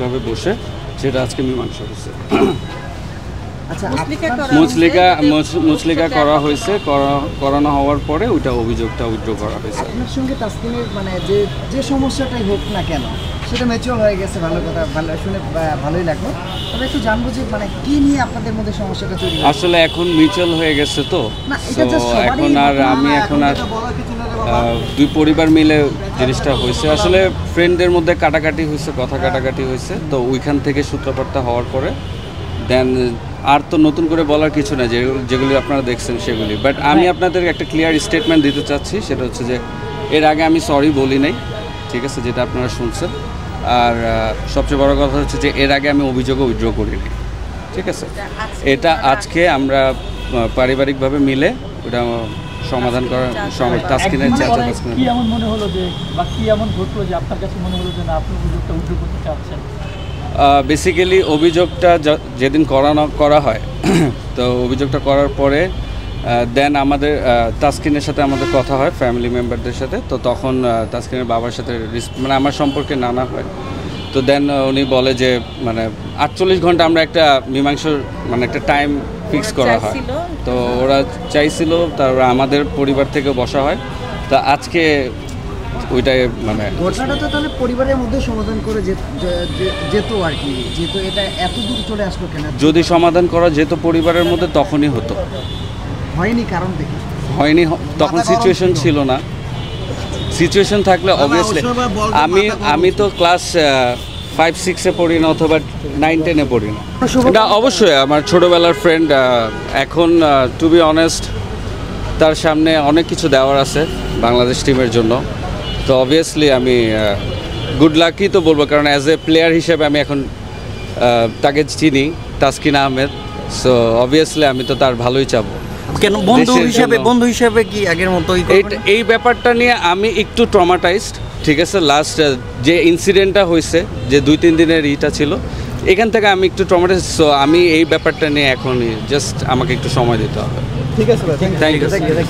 পারিবারিকভাবে বসে সেটা আজকে মীমাংসা হয়েছে। আচ্ছা, মুচলিকা করা হয়েছে, করানো হওয়ার পরে ওইটা অভিযোগটা উইথড্র করা হয়েছে। আপনার সঙ্গে তাসকিনের মানে যে সমস্যাটাই হোক না কেন সেটা ম্যাচিওর হয়ে গেছে, ভালো কথা, ভালো শুনে ভালোই লাগলো। তবে একটু জানবো যে মানে কি নিয়ে আপনাদের মধ্যে সমস্যাটা তৈরি হয়েছে? আসলে এখন মিউচুয়াল হয়ে গেছে তো, এখন আর দুই পরিবার মিলে জিনিসটা হয়েছে। আসলে ফ্রেন্ডদের মধ্যে কাটাকাটি হয়েছে, কথা কাটাকাটি হয়েছে, তো ওইখান থেকে সূত্রপাতটা হওয়ার পরে দেন আর তো নতুন করে বলার কিছু না, যেগুলি আপনারা দেখছেন সেগুলি। বাট আমি আপনাদের একটা ক্লিয়ার স্টেটমেন্ট দিতে চাচ্ছি, সেটা হচ্ছে যে এর আগে আমি সরি বলি নাই, ঠিক আছে, যেটা আপনারা শুনছেন। আর সবচেয়ে বড় কথা হচ্ছে যে এর আগে আমি অভিযোগও উইথড্র করিনি, ঠিক আছে। এটা আজকে আমরা পারিবারিকভাবে মিলে ওটা সমাধান করার তাসকিনের চাচা তাসকিনের কি এমন মনে হলো যে বা কি এমন ঘটলো যে আপনার কাছে মনে হলো যে না আপনি অভিযোগটা উইথড্র করতে চাচ্ছেন? বেসিক্যালি অভিযোগটা যেদিন করা হয় তো অভিযোগটা করার পরে দেন আমাদের তাসকিনের সাথে আমাদের কথা হয় ফ্যামিলি মেম্বারদের সাথে। তো তখন তাসকিনের বাবার সাথে মানে আমার সম্পর্কে নানা হয়। তো দেন উনি বলে যে মানে 48 ঘন্টা আমরা একটা মীমাংসার মানে একটা টাইম ফিক্স করা হয়। তো ওরা চাইছিল, তারপর আমাদের পরিবার থেকে বসা হয়। তা আজকে ওইটাই মানে ঘটনাটা তো তাহলে পরিবারের মধ্যে সমাধান করে যেত আর কি, যেহেতু এটা এত দূর চলে আসলো কেন? যদি সমাধান করা যেত পরিবারের মধ্যে তখনই হতো, হয়নি কারণ দেখি হয়নি, তখন সিচুয়েশন ছিল না। সিচুয়েশন থাকলে অবভিয়াসলি আমি তো ক্লাস 5-6-এ পড়ি না অথবা 9-10-এ পড়ি না। এটা অবশ্যই আমার ছোটোবেলার ফ্রেন্ড। এখন টু বি অনেস্ট তার সামনে অনেক কিছু দেওয়ার আছে বাংলাদেশ টিমের জন্য। তো অবভিয়াসলি আমি গুড লাকই তো বলবো, কারণ অ্যাজ এ প্লেয়ার হিসেবে আমি এখন তাকে চিনি, তাসকিন আহমেদ। সো অবভিয়াসলি আমি তো তার ভালোই চাবো। কেন বন্ধু হিসেবে কি আগের মতোই? এই ব্যাপারটা নিয়ে আমি একটু ট্রমাটাইজড, ঠিক আছে। লাস্ট যে ইনসিডেন্টটা হয়েছে, যে 2-3 দিনের ইটা ছিল, এখান থেকে আমি একটু ট্রমাটাইজড। সো আমি এই ব্যাপারটা নিয়ে এখন জাস্ট আমাকে একটু সময় দিতে হবে। ঠিক আছে, থ্যাংক ইউ।